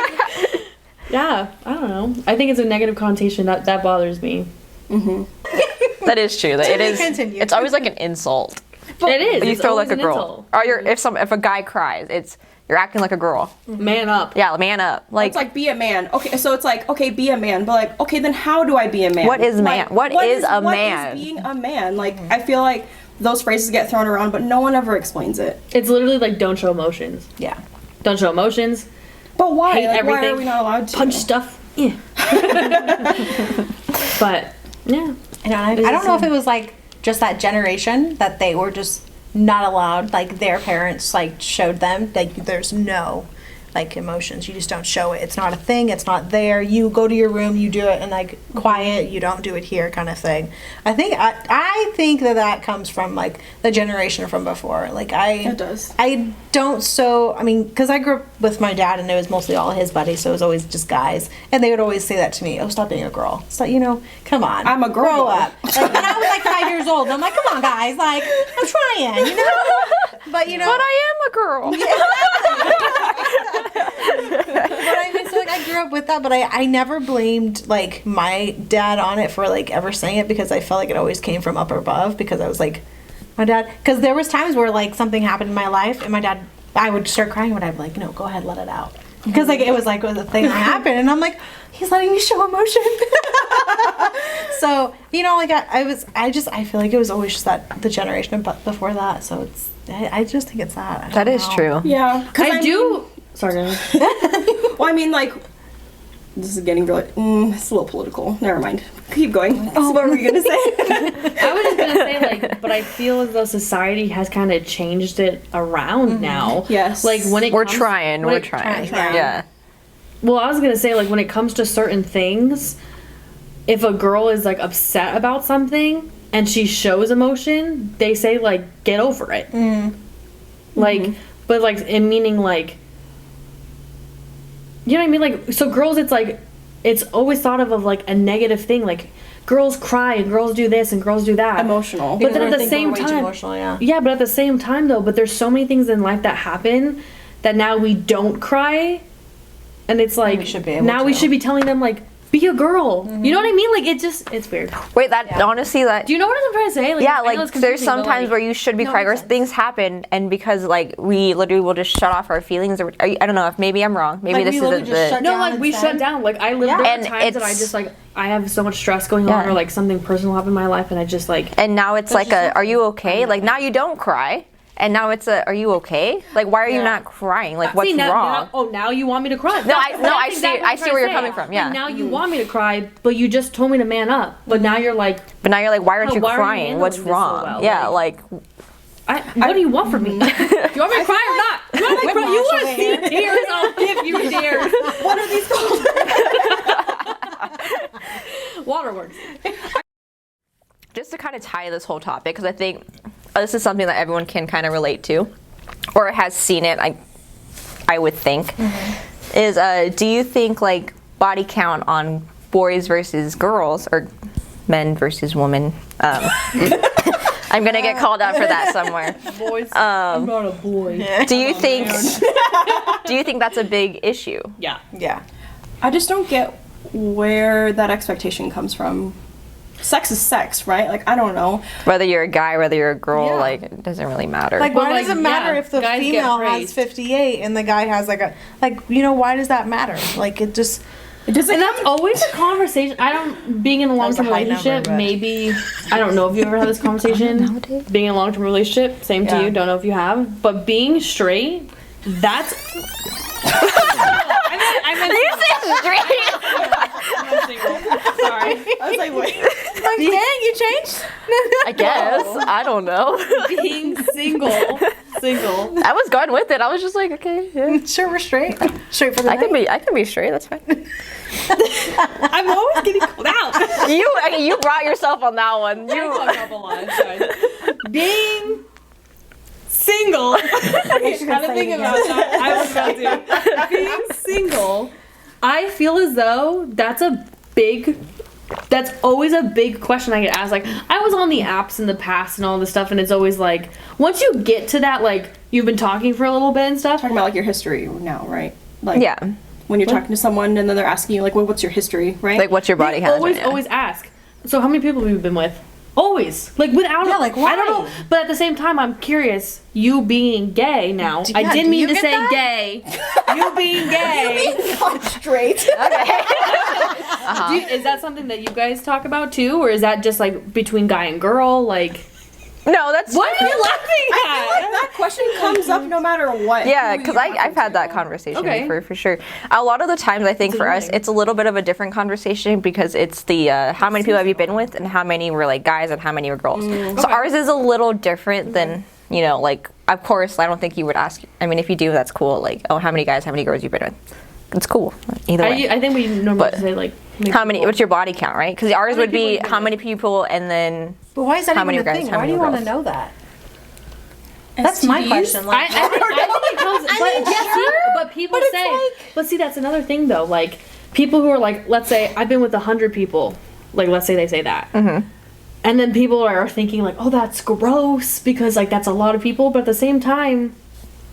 Speaker 2: yeah, I don't know. I think it's a negative connotation that bothers me.
Speaker 3: That is true. That it is.
Speaker 4: continue.
Speaker 3: It's always like an insult.
Speaker 2: It is.
Speaker 3: You
Speaker 2: It's
Speaker 3: throw
Speaker 2: always
Speaker 3: like a
Speaker 2: an
Speaker 3: girl,
Speaker 2: insult.
Speaker 3: or if a guy cries, you're acting like a girl.
Speaker 2: Man up.
Speaker 3: Yeah, man up. Like,
Speaker 1: It's like be a man. Okay, so it's like okay, be a man, but like okay, then how do I be a man?
Speaker 3: What is man?
Speaker 1: Like,
Speaker 3: What is a man?
Speaker 1: What is being a man? Like I feel like those phrases get thrown around, but no one ever explains it.
Speaker 2: It's literally like, don't show emotions.
Speaker 4: Yeah.
Speaker 2: Don't show emotions.
Speaker 1: But why?
Speaker 2: Hate
Speaker 1: Like, why
Speaker 2: everything.
Speaker 1: are we not allowed to?
Speaker 2: Punch stuff. Yeah. But, yeah.
Speaker 4: I don't know if it was like just that generation that they were just not allowed, like their parents like showed them like there's no like emotions, you just don't show it, it's not a thing, it's not there, you go to your room, you do it and like quiet, you don't do it here kind of thing. I think that comes from like the generation from before. Like
Speaker 1: It does.
Speaker 4: I don't because I grew up with my dad and it was mostly all his buddies, so it was always just guys, and they would always say that to me, oh, stop being a girl, so come on,
Speaker 1: I'm a girl,
Speaker 4: grow
Speaker 1: though.
Speaker 4: up. Like, when I was like 5 years old, I'm like, come on guys, like I'm trying, but
Speaker 3: but I am a girl.
Speaker 4: But I mean, so like I grew up with that, but I never blamed like my dad on it for like ever saying it, because I felt like it always came from up above, because I was like, my dad, because there was times where like something happened in my life and my dad, I would start crying, but I'd be like, no, go ahead, let it out, because like it was like a thing that happened, and I'm like, he's letting me show emotion. So like I feel like it was always just that the generation before that, so it's I just think it's that. I
Speaker 3: That
Speaker 4: don't
Speaker 3: is
Speaker 4: know.
Speaker 3: true.
Speaker 1: Yeah, 'cause
Speaker 2: I do. Sorry, go ahead.
Speaker 1: Well, I mean, like, this is getting really, it's a little political. Never mind. Keep going. So what were you gonna say?
Speaker 2: I was just gonna say, like, but I feel as though society has kind of changed it around now.
Speaker 1: Yes.
Speaker 2: Like when it
Speaker 3: We're
Speaker 2: comes-
Speaker 3: trying.
Speaker 2: when
Speaker 3: We're
Speaker 2: it-
Speaker 3: trying.
Speaker 4: trying.
Speaker 3: Yeah.
Speaker 2: Well, I was gonna say, like, when it comes to certain things, if a girl is like upset about something and she shows emotion, they say like, get over it. Like, but like in meaning like, you know what I mean? Like, so girls, it's like, it's always thought of like a negative thing. Like, girls cry and girls do this and girls do that.
Speaker 1: Emotional.
Speaker 2: But then at
Speaker 4: I
Speaker 2: the
Speaker 4: think
Speaker 2: same
Speaker 4: we're way too
Speaker 2: time,
Speaker 4: emotional, yeah.
Speaker 2: yeah, but at the same time though, but there's so many things in life that happen that now we don't cry, and it's like
Speaker 4: we should be able
Speaker 2: now we
Speaker 4: to.
Speaker 2: should be telling them like, be a girl. You know what I mean? Like it's weird.
Speaker 3: Wait, honestly, that.
Speaker 2: Do you know what I'm trying to say? Like,
Speaker 3: Yeah,
Speaker 2: I know
Speaker 3: like
Speaker 2: it's
Speaker 3: there's
Speaker 2: confusing, but,
Speaker 3: sometimes
Speaker 2: like,
Speaker 3: where you should be
Speaker 4: No,
Speaker 3: crying, or
Speaker 4: makes sense.
Speaker 3: things happen, and because like we literally will just shut off our feelings, or I don't know if maybe I'm wrong. Maybe
Speaker 4: Like,
Speaker 3: this
Speaker 4: we
Speaker 3: isn't
Speaker 4: literally just shut
Speaker 2: no,
Speaker 4: down
Speaker 2: like we
Speaker 4: instead.
Speaker 2: shut down. Like I live
Speaker 4: Yeah.
Speaker 2: there are
Speaker 3: And
Speaker 2: times that I
Speaker 3: it's-
Speaker 2: just like I have so much stress going on,
Speaker 3: Yeah.
Speaker 2: or like something personal happened in my life, and I just like
Speaker 3: And now it's like are you okay? Like now you don't cry, and now it's are you okay? Like why are you not crying? Like what's
Speaker 2: see,
Speaker 3: wrong?
Speaker 2: now you want me to cry.
Speaker 3: No, I
Speaker 2: That's
Speaker 3: see-
Speaker 2: exactly what
Speaker 3: I
Speaker 2: I'm
Speaker 3: see
Speaker 2: trying
Speaker 3: where
Speaker 2: to
Speaker 3: you're
Speaker 2: say.
Speaker 3: coming from, yeah.
Speaker 2: Like, now you want me to cry, but you just told me to man up. But now you're like,
Speaker 3: But now you're like, why aren't you
Speaker 2: why are you
Speaker 3: crying?
Speaker 2: handling
Speaker 3: What's
Speaker 2: this so
Speaker 3: wrong?
Speaker 2: well?
Speaker 3: Yeah, like
Speaker 2: what do you want from me? Do you want me to cry or not? You want me to cry? You want to see tears? I'll give you tears.
Speaker 1: What are these called?
Speaker 2: Waterworks.
Speaker 3: just to kind of tie this whole topic, because I think this is something that everyone can kind of relate to, or has seen it. I would think is do you think like body count on boys versus girls or men versus women? I'm gonna get called out for that somewhere.
Speaker 2: Boys. I'm not a boy.
Speaker 3: Do you think? Do you think that's a big issue?
Speaker 2: Yeah.
Speaker 4: Yeah.
Speaker 1: I just don't get where that expectation comes from. Sex is sex, right? Like, I don't know.
Speaker 3: Whether you're a guy, whether you're a girl,
Speaker 4: Yeah.
Speaker 3: like it doesn't really matter.
Speaker 4: Like,
Speaker 2: But,
Speaker 4: why does
Speaker 2: like,
Speaker 4: it matter
Speaker 2: yeah,
Speaker 4: if the
Speaker 2: guys get
Speaker 4: female has
Speaker 2: praised.
Speaker 4: 58 and the guy has like why does that matter? Like, it just.
Speaker 1: Does it
Speaker 2: And that's always a conversation. I don't, being in a long term
Speaker 4: a high number,
Speaker 2: relationship,
Speaker 4: but-
Speaker 2: maybe, I don't know if you ever had this conversation. Being in a long term relationship, same to
Speaker 4: Yeah.
Speaker 2: you, don't know if you have. But being straight, that's. I meant single. Sorry.
Speaker 1: I was like, wait.
Speaker 4: Like, dang, you changed?
Speaker 3: I guess I don't know.
Speaker 2: Being single.
Speaker 3: I was going with it. I was just like, okay, yeah.
Speaker 4: Sure, we're straight. Straight for the
Speaker 3: I
Speaker 4: night.
Speaker 3: can be straight. That's fine.
Speaker 2: I'm always getting called out.
Speaker 3: You brought yourself on that one.
Speaker 2: I
Speaker 3: You.
Speaker 2: fucked up a lot, guys. Being single. Okay,
Speaker 4: should
Speaker 2: how to
Speaker 4: say
Speaker 2: think
Speaker 4: it
Speaker 2: about that. I was about to. Being single, I feel as though that's a big. That's always a big question I get asked. Like, I was on the apps in the past and all this stuff, and it's always like, once you get to that, like, you've been talking for a little bit and stuff.
Speaker 1: Talking about like your history now, right? Like,
Speaker 3: Yeah.
Speaker 1: when you're talking to someone and then they're asking you like, well, what's your history, right?
Speaker 3: Like, what's your body count?
Speaker 2: Always ask. So how many people have you been with? Always. Like, without
Speaker 4: Yeah, like,
Speaker 2: I don't know.
Speaker 4: why?
Speaker 2: But at the same time, I'm curious. You being gay now. I
Speaker 4: Yeah,
Speaker 2: didn't
Speaker 4: do
Speaker 2: mean
Speaker 4: you
Speaker 2: to
Speaker 4: get
Speaker 2: say
Speaker 4: that?
Speaker 2: gay. You being gay.
Speaker 1: Not straight.
Speaker 2: Is that something that you guys talk about too? Or is that just like between guy and girl? Like,
Speaker 3: No, that's
Speaker 2: what are you laughing at?
Speaker 1: That question comes up no matter what.
Speaker 3: Yeah,
Speaker 1: who
Speaker 3: because
Speaker 1: you're
Speaker 3: I've
Speaker 1: talking
Speaker 3: had that
Speaker 1: to.
Speaker 3: conversation
Speaker 2: Okay.
Speaker 3: before, for sure. A lot of the times, I think for us,
Speaker 2: annoying.
Speaker 3: it's a little bit of a different conversation because it's the how many people have you been with and how many were like guys and how many were girls. So ours is a little different than, you know, like, of course, I don't think you would ask. I mean, if you do, that's cool. Like, oh, how many guys, how many girls you been with? It's cool. Either way.
Speaker 2: I think we normally
Speaker 3: But
Speaker 2: just say like, maybe
Speaker 3: How many?
Speaker 2: people.
Speaker 3: What's your body count, right? Because ours
Speaker 2: many
Speaker 3: would be
Speaker 2: people you been
Speaker 3: how
Speaker 2: with?
Speaker 3: many people, and then
Speaker 4: But why is that
Speaker 3: How
Speaker 4: even
Speaker 3: many
Speaker 4: a
Speaker 3: guys,
Speaker 4: thing?
Speaker 3: how
Speaker 4: Why do
Speaker 3: many
Speaker 4: you want to
Speaker 3: girls?
Speaker 4: know that? That's my
Speaker 1: STDs?
Speaker 4: question.
Speaker 2: I
Speaker 4: Like,
Speaker 2: think it comes, but, see, but people
Speaker 4: But it's
Speaker 2: say,
Speaker 4: like-
Speaker 2: but see, that's another thing though. Like, people who are like, let's say I've been with 100 people. Like, let's say they say that.
Speaker 3: Mm-hmm.
Speaker 2: And then people are thinking like, oh, that's gross because like that's a lot of people. But at the same time,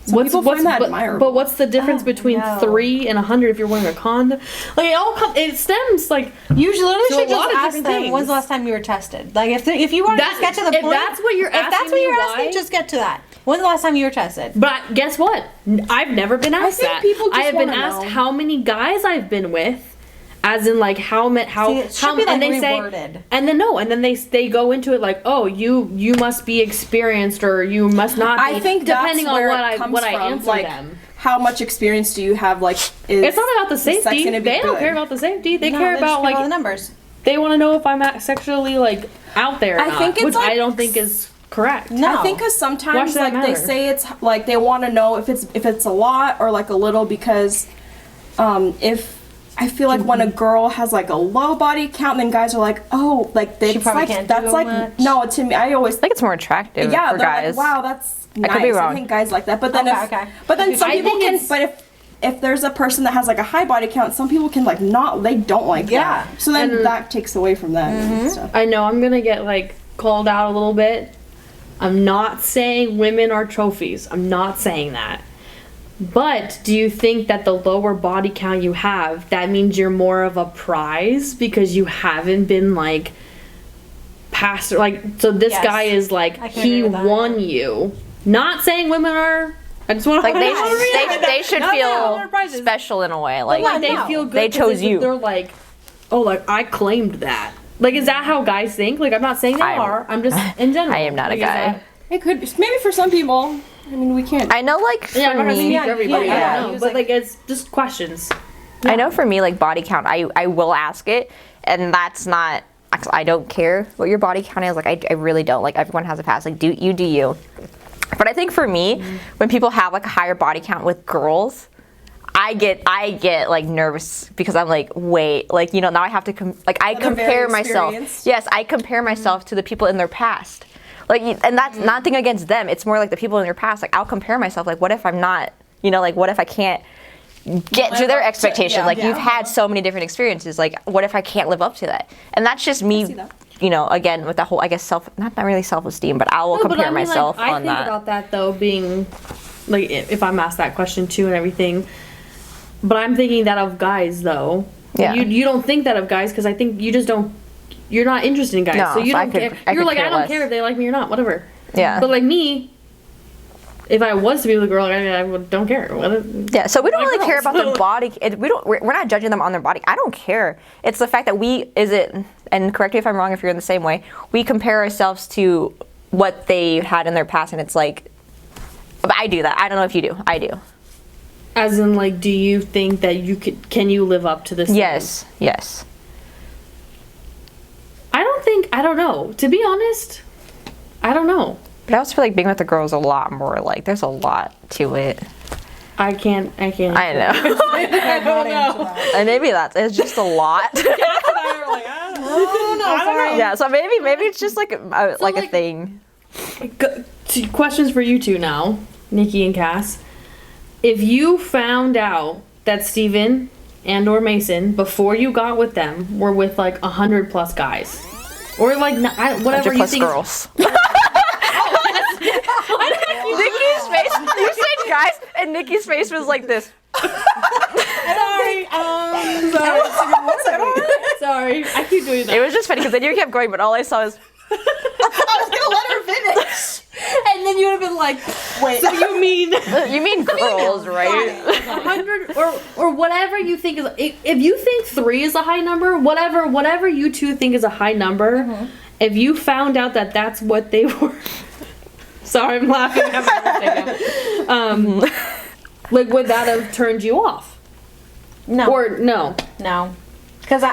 Speaker 1: people find that
Speaker 2: but,
Speaker 1: admirable.
Speaker 2: but what's the difference
Speaker 4: Oh,
Speaker 2: between
Speaker 4: no.
Speaker 2: 3 and 100 if you're wearing a condom? Like it stems like
Speaker 4: you should literally
Speaker 2: to
Speaker 4: should
Speaker 2: a lot
Speaker 4: just
Speaker 2: of
Speaker 4: ask
Speaker 2: different
Speaker 4: them
Speaker 2: things.
Speaker 4: when's the last time you were tested. Like if you want to
Speaker 2: That-
Speaker 4: just get to the
Speaker 2: if
Speaker 4: point,
Speaker 2: that's what you're
Speaker 4: if that's
Speaker 2: asking
Speaker 4: what
Speaker 2: me,
Speaker 4: you're
Speaker 2: why?
Speaker 4: asking, just get to that. When's the last time you were tested?
Speaker 2: But guess what? I've never been asked
Speaker 1: think
Speaker 2: that.
Speaker 1: people just
Speaker 2: I have been
Speaker 1: wanna
Speaker 2: asked
Speaker 1: know.
Speaker 2: how many guys I've been with, as in like how
Speaker 4: See, it should
Speaker 2: how
Speaker 4: be, like,
Speaker 2: and they
Speaker 4: reworded.
Speaker 2: say and then no and then they go into it like, oh, you must be experienced or you must not be.
Speaker 1: I think
Speaker 2: depending
Speaker 1: that's
Speaker 2: on
Speaker 1: where
Speaker 2: what
Speaker 1: it
Speaker 2: I
Speaker 1: comes
Speaker 2: what I
Speaker 1: from.
Speaker 2: answer
Speaker 1: Like,
Speaker 2: them.
Speaker 1: how much experience do you have? Like, is
Speaker 2: It's not about the
Speaker 1: sex
Speaker 2: safety.
Speaker 1: gonna be
Speaker 2: They don't
Speaker 1: good?
Speaker 2: care about the safety. They
Speaker 4: No,
Speaker 2: care
Speaker 4: they just
Speaker 2: about
Speaker 4: care
Speaker 2: like
Speaker 4: the numbers.
Speaker 2: they want to know if I'm sexually like out there. Or
Speaker 1: I
Speaker 2: not,
Speaker 1: think it's
Speaker 2: which
Speaker 1: like
Speaker 2: I don't think is correct.
Speaker 4: No.
Speaker 1: I think because
Speaker 2: Why
Speaker 1: sometimes
Speaker 2: should that
Speaker 1: like they
Speaker 2: matter?
Speaker 1: say it's like they want to know if it's a lot or like a little because if I feel like when a girl has like a low body count, then guys are like, oh, like it's
Speaker 4: probably
Speaker 1: like
Speaker 4: can't do
Speaker 1: that's like
Speaker 4: much.
Speaker 1: no to me. I always
Speaker 3: I think it's more attractive
Speaker 1: yeah
Speaker 3: for
Speaker 1: they're
Speaker 3: guys.
Speaker 1: like wow that's nice.
Speaker 3: could be wrong.
Speaker 1: I think guys like that, but then
Speaker 4: Okay.
Speaker 1: but then some
Speaker 2: I
Speaker 1: people
Speaker 2: think
Speaker 1: can.
Speaker 2: it's-
Speaker 1: But if there's a person that has like a high body count, some people can like not they don't like
Speaker 4: Yeah.
Speaker 1: that. So then
Speaker 2: And-
Speaker 1: that takes away from that and stuff.
Speaker 2: I know I'm gonna get like called out a little bit. I'm not saying women are trophies. I'm not saying that. But do you think that the lower body count you have, that means you're more of a prize because you haven't been like passed like so this
Speaker 4: Yes.
Speaker 2: guy is like
Speaker 4: I can
Speaker 2: he
Speaker 4: agree with that.
Speaker 2: won you. Not saying women are I just want to
Speaker 3: Like they should feel
Speaker 2: special.
Speaker 3: special in a way. Like
Speaker 2: Like they
Speaker 4: no.
Speaker 2: feel good.
Speaker 3: They
Speaker 2: 'cause
Speaker 3: chose you.
Speaker 2: They're like, oh, like I claimed that. Like, is that how guys think? Like, I'm not saying they
Speaker 3: I'm-
Speaker 2: are. I'm just in general.
Speaker 3: I am not a
Speaker 2: Like, is
Speaker 3: guy.
Speaker 2: that-
Speaker 1: It could be maybe for some people. I mean, we can't.
Speaker 3: I know, like for
Speaker 2: Yeah, I'm not gonna
Speaker 3: me,
Speaker 2: speak for everybody.
Speaker 4: yeah,
Speaker 2: I
Speaker 4: he
Speaker 2: don't know,
Speaker 4: was
Speaker 2: but
Speaker 4: like-
Speaker 2: like it's just questions.
Speaker 3: I know for me, like body count, I will ask it, and that's not. I don't care what your body count is. Like I really don't. Like everyone has a past. Like do you. But I think for me, when people have like a higher body count with girls, I get like nervous because I'm like, wait, like now I have to I
Speaker 1: they're
Speaker 3: compare
Speaker 1: very
Speaker 3: myself.
Speaker 1: experienced.
Speaker 3: Yes, I compare myself to the people in their past. Like, and that's nothing against them. It's more like the people in their past. Like I'll compare myself. Like what if I'm not? Like what if I can't get to their expectation?
Speaker 1: yeah,
Speaker 3: Like
Speaker 1: yeah.
Speaker 3: you've had so many different experiences. Like what if I can't live up to that? And that's just
Speaker 1: see
Speaker 3: me.
Speaker 1: that.
Speaker 3: Again with the whole, I guess not really self-esteem, but I will
Speaker 2: No, but
Speaker 3: compare
Speaker 2: I mean,
Speaker 3: myself
Speaker 2: like, I
Speaker 3: on
Speaker 2: think
Speaker 3: that.
Speaker 2: about that though, being like if I'm asked that question too and everything. But I'm thinking that of guys though.
Speaker 3: Yeah.
Speaker 2: You don't think that of guys because I think you just don't. You're not interested in guys,
Speaker 3: No,
Speaker 2: so you
Speaker 3: so I
Speaker 2: don't
Speaker 3: could-
Speaker 2: care.
Speaker 3: I
Speaker 2: You're
Speaker 3: could
Speaker 2: like
Speaker 3: care
Speaker 2: I don't
Speaker 3: less.
Speaker 2: care if they like me or not, whatever.
Speaker 3: Yeah.
Speaker 2: But like me, if I was to be with a girl, I don't care.
Speaker 3: Yeah, so we don't
Speaker 2: Like
Speaker 3: really care
Speaker 2: girls.
Speaker 3: about the body. We're not judging them on their body. I don't care. It's the fact that and correct me if I'm wrong if you're in the same way, we compare ourselves to what they had in their past, and it's like, but I do that. I don't know if you do. I do.
Speaker 2: As in, like, do you think that can you live up to this?
Speaker 3: Yes.
Speaker 2: I don't know. To be honest, I don't know.
Speaker 3: But I also feel like being with a girl is a lot more, like, there's a lot to it.
Speaker 2: I can't.
Speaker 3: I know.
Speaker 4: I don't know.
Speaker 3: And maybe it's just a lot. Yeah, so maybe it's just like a
Speaker 2: like-
Speaker 3: thing.
Speaker 2: Questions for you two now, Nikki and Cass. If you found out that Steven and or Mason, before you got with them, were with like 100+ guys, or like whatever
Speaker 3: 100
Speaker 2: you
Speaker 3: plus
Speaker 2: think.
Speaker 3: girls. Nikki's face. You said guys, and Nikki's face was like this.
Speaker 2: Sorry, sorry. I keep doing that.
Speaker 3: It was just funny because then you kept going, but all I saw is.
Speaker 1: I was gonna let her finish.
Speaker 2: And then you would have been like,
Speaker 1: Wait.
Speaker 2: so you mean
Speaker 3: You mean girls, right?
Speaker 2: 100 or whatever you think is. If you think 3 is a high number, whatever you two think is a high number, if you found out that that's what they were. Sorry, I'm laughing. Like, would that have turned you off?
Speaker 4: No.
Speaker 2: Or no?
Speaker 4: No. Because no.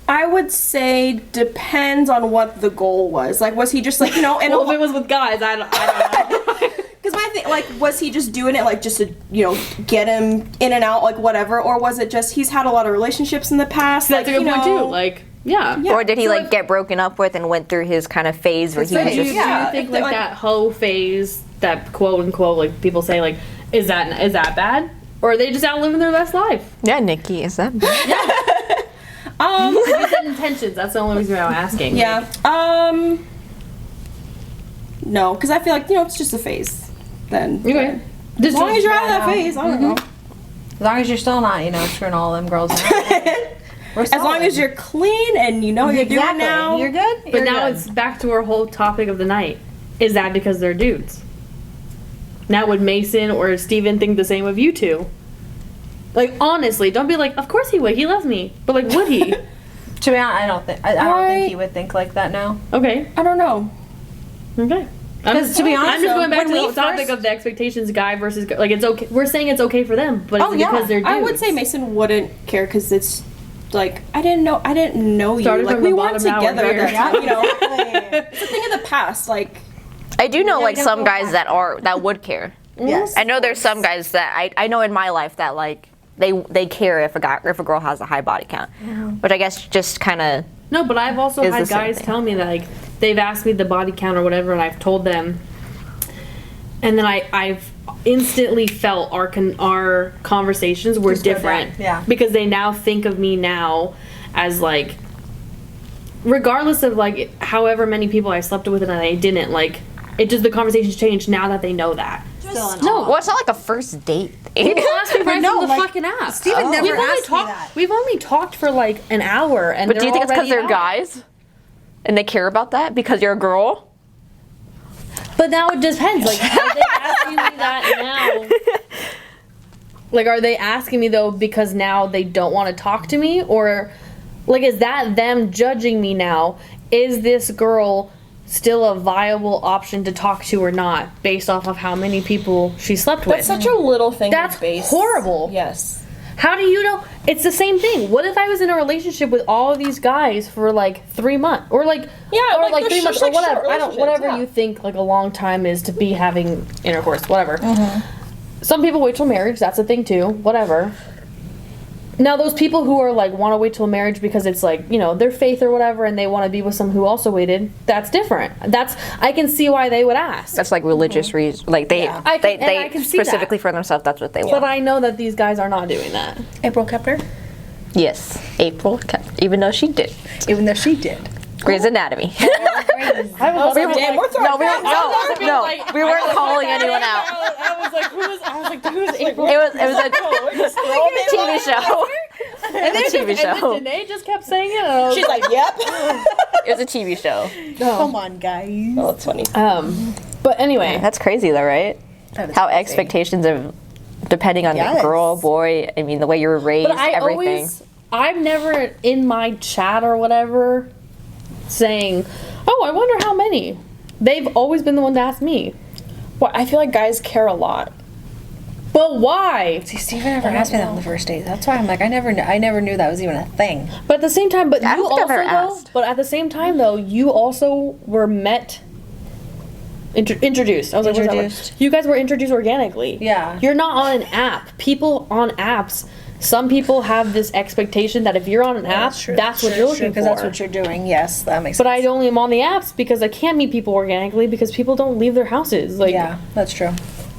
Speaker 1: I would say depends on what the goal was. Like, was he just like, and
Speaker 2: Well, if it was with guys, I don't know.
Speaker 1: because my thing, like, was he just doing it like just to get him in and out, like whatever, or was it just he's had a lot of relationships in the past?
Speaker 2: That's
Speaker 1: like,
Speaker 2: a good point too. Like, yeah.
Speaker 1: Yeah.
Speaker 3: Or did he
Speaker 2: So
Speaker 3: like
Speaker 2: if-
Speaker 3: get broken up with and went through his kind of phase where he
Speaker 2: So
Speaker 3: was
Speaker 2: do you,
Speaker 3: just
Speaker 2: do you think like that hoe phase, that quote unquote, like people say, like, is that bad? Or are they just out living their best life?
Speaker 3: yeah, Nikki, is that bad?
Speaker 2: You said intentions. That's the only reason why I'm asking.
Speaker 1: Yeah. No, because I feel like it's just a phase. Then
Speaker 2: Okay.
Speaker 1: as long as you're out of that phase, I don't know.
Speaker 4: As long as you're still not, screwing all them girls out.
Speaker 1: As long as you're clean and you know what you're doing now.
Speaker 4: You're good.
Speaker 2: But now it's back to our whole topic of the night. Is that because they're dudes? Now would Mason or Steven think the same of you two? Like, honestly, don't be like, of course he would. He loves me. But like, would he?
Speaker 4: To be honest, I don't think. I don't think he would think like that now.
Speaker 2: Okay.
Speaker 1: I don't know.
Speaker 2: Okay.
Speaker 4: 'Cause to be honest,
Speaker 2: I'm just going back
Speaker 4: when
Speaker 2: to the
Speaker 4: we
Speaker 2: topic
Speaker 4: first-
Speaker 2: of the expectations, guy versus girl. Like, it's okay. We're saying it's okay for them, but it's because they're dudes.
Speaker 1: I would say Mason wouldn't care because it's like I didn't know you.
Speaker 2: Started
Speaker 1: Like
Speaker 2: from
Speaker 1: we
Speaker 2: the
Speaker 1: weren't
Speaker 2: bottom, now we're
Speaker 1: together at that
Speaker 2: here.
Speaker 1: time. It's a thing of the past. Like
Speaker 3: I do know like
Speaker 4: you
Speaker 3: some
Speaker 4: don't
Speaker 3: guys that would care.
Speaker 4: Yes.
Speaker 3: I know there's some guys that I know in my life that like they care if a girl has a high body count, which I guess just kind of
Speaker 2: No, but I've also
Speaker 3: Is
Speaker 2: had
Speaker 3: the same
Speaker 2: guys
Speaker 3: thing.
Speaker 2: tell me that like they've asked me the body count or whatever, and I've told them, and then I've instantly felt our conversations were different.
Speaker 4: yeah.
Speaker 2: Because they now think of me now as like, regardless of like however many people I slept with and I didn't, like it just the conversations changed now that they know that.
Speaker 3: no. Well, it's not like a first date thing.
Speaker 2: People ask me right
Speaker 4: No,
Speaker 2: from the
Speaker 4: like,
Speaker 2: fucking app.
Speaker 4: Steven never
Speaker 2: We've only
Speaker 4: asked me
Speaker 2: talked.
Speaker 4: that.
Speaker 2: We've only talked for like an hour, and
Speaker 3: But do you think it's because
Speaker 2: already
Speaker 3: they're
Speaker 2: out.
Speaker 3: guys and they care about that because you're a girl?
Speaker 2: But now it depends. Like, are they asking me that now? Like, are they asking me though because now they don't want to talk to me, or like is that them judging me now? Is this girl still a viable option to talk to or not, based off of how many people she slept with?
Speaker 1: that's such a little thing.
Speaker 2: That's
Speaker 1: to base.
Speaker 2: horrible.
Speaker 1: Yes.
Speaker 2: How do you know? It's the same thing. What if I was in a relationship with all of these guys for like 3 months, or like
Speaker 1: Yeah,
Speaker 2: or
Speaker 1: like,
Speaker 2: 3
Speaker 1: they're
Speaker 2: months,
Speaker 1: just,
Speaker 2: or
Speaker 1: like, short
Speaker 2: whatever. I don't.
Speaker 1: relationships,
Speaker 2: Whatever
Speaker 1: yeah.
Speaker 2: you think like a long time is to be having intercourse, whatever. Some people wait till marriage. That's a thing too. Whatever. Now those people who are like want to wait till marriage because it's like their faith or whatever, and they want to be with someone who also waited. That's different. I can see why they would ask.
Speaker 3: That's like religious reasons. Like they
Speaker 2: I can see
Speaker 3: specifically
Speaker 2: that.
Speaker 3: for themselves. That's what they
Speaker 2: But
Speaker 3: want.
Speaker 2: I know that these guys are not doing that.
Speaker 4: April kept her,
Speaker 3: Yes, April, even though she did
Speaker 4: even though she did.
Speaker 3: Grey's Anatomy.
Speaker 2: I was
Speaker 1: Oh, damn, we're throwing
Speaker 3: no, we weren't calling anyone out.
Speaker 2: I was like, who's April?
Speaker 3: It was a TV show.
Speaker 2: And
Speaker 3: It's a TV show.
Speaker 2: And Danae just kept saying it. And I was
Speaker 1: She's like, yep.
Speaker 3: It was a TV show.
Speaker 4: Come on, guys.
Speaker 1: Oh, that's funny.
Speaker 2: but anyway,
Speaker 3: That's crazy though, right?
Speaker 4: That is
Speaker 3: How
Speaker 4: crazy.
Speaker 3: expectations of depending on
Speaker 4: Yes.
Speaker 3: the girl, boy. I mean, the way you were raised,
Speaker 2: but I
Speaker 3: everything.
Speaker 2: I've never in my chat or whatever saying, oh, I wonder how many. They've always been the one to ask me.
Speaker 1: Well, I feel like guys care a lot.
Speaker 2: But why?
Speaker 4: See, Steven never asked me that on the first date. That's why I'm like, I never knew that was even a thing.
Speaker 2: But at the same time,
Speaker 3: I don't think I've ever
Speaker 2: though,
Speaker 3: asked.
Speaker 2: but at the same time though, you also were met. Introduced. I was like, what's that word?
Speaker 4: Introduced.
Speaker 2: You guys were introduced organically.
Speaker 4: Yeah.
Speaker 2: You're not on an app. People on apps. Some people have this expectation that if you're on an app, that's what you're looking for.
Speaker 4: Because that's what you're doing. Yes, that makes
Speaker 2: But
Speaker 4: sense.
Speaker 2: I only am on the apps because I can't meet people organically because people don't leave their houses. Like,
Speaker 4: Yeah, that's true.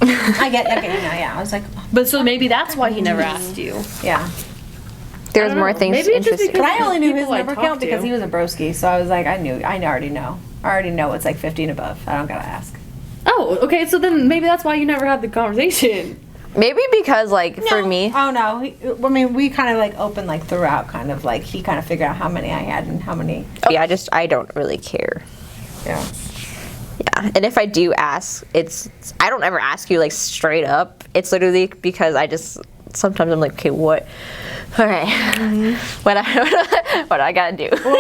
Speaker 4: I get you now. Yeah, I was like, oh,
Speaker 5: But so maybe that's why he never asked you.
Speaker 4: yeah.
Speaker 3: There's
Speaker 5: don't
Speaker 3: more
Speaker 5: know.
Speaker 3: things
Speaker 5: Maybe it's just
Speaker 3: interesting.
Speaker 5: because-
Speaker 4: But I only knew his
Speaker 5: people I
Speaker 4: number
Speaker 5: talk
Speaker 4: count because
Speaker 5: to.
Speaker 4: he was a broski, so I was like, I already know. I already know it's like 50 and above. I don't gotta ask.
Speaker 5: Oh, okay. So then maybe that's why you never had the conversation.
Speaker 3: Maybe because like for me,
Speaker 4: Oh no. I mean, we kind of like opened like throughout, kind of like he kind of figured out how many I had and how many.
Speaker 3: yeah, I don't really care.
Speaker 4: Yeah.
Speaker 3: Yeah, and if I do ask, I don't ever ask you like straight up. It's literally because I just sometimes I'm like, okay, what? All right, what I gotta do? What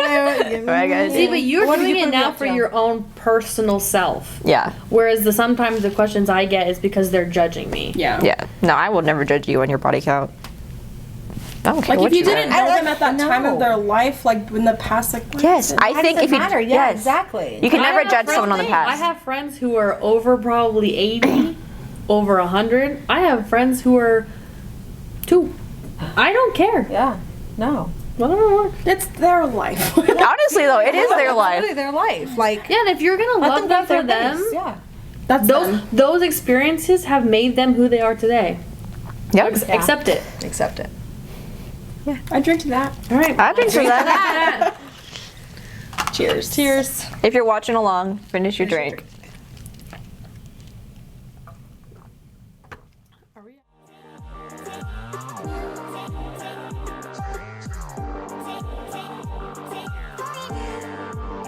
Speaker 3: I gotta
Speaker 5: See,
Speaker 3: do?
Speaker 5: but you're
Speaker 4: What do
Speaker 5: doing
Speaker 4: you
Speaker 5: it
Speaker 4: put me
Speaker 5: now
Speaker 4: up
Speaker 5: for
Speaker 4: to?
Speaker 5: your own personal self.
Speaker 3: Yeah,
Speaker 5: Whereas sometimes the questions I get is because they're judging me.
Speaker 1: Yeah.
Speaker 3: yeah. No, I will never judge you on your body count. I don't care
Speaker 1: Like
Speaker 3: what
Speaker 1: if you didn't
Speaker 3: are.
Speaker 1: know
Speaker 4: I
Speaker 1: them at that time
Speaker 4: know.
Speaker 1: of their life, like in the past, like what
Speaker 3: Yes,
Speaker 1: is it?
Speaker 3: I
Speaker 4: Why
Speaker 3: think
Speaker 4: does
Speaker 3: if
Speaker 4: it
Speaker 3: you
Speaker 4: matter? Yeah,
Speaker 3: yes,
Speaker 4: exactly.
Speaker 3: you can
Speaker 5: I
Speaker 3: never
Speaker 5: have
Speaker 3: judge
Speaker 5: friends-
Speaker 3: someone on the past.
Speaker 5: I have friends who are over probably 80, over 100. I have friends who are 2. I don't care.
Speaker 4: Yeah. No.
Speaker 5: Whatever works.
Speaker 1: It's their life.
Speaker 3: Honestly, though, it is their
Speaker 4: It's
Speaker 3: life.
Speaker 4: literally their life. Like,
Speaker 5: Yeah, and if you're gonna
Speaker 4: let
Speaker 5: love
Speaker 4: them
Speaker 5: that
Speaker 4: live
Speaker 5: for
Speaker 4: their
Speaker 5: them,
Speaker 4: pace. Yeah.
Speaker 1: That's them.
Speaker 5: those experiences have made them who they are today.
Speaker 3: Yep.
Speaker 4: Yeah.
Speaker 5: Accept it.
Speaker 4: Accept it.
Speaker 1: I drink to that.
Speaker 5: All right.
Speaker 3: I drink for that.
Speaker 1: Cheers.
Speaker 5: Cheers.
Speaker 3: If you're watching along, finish your drink.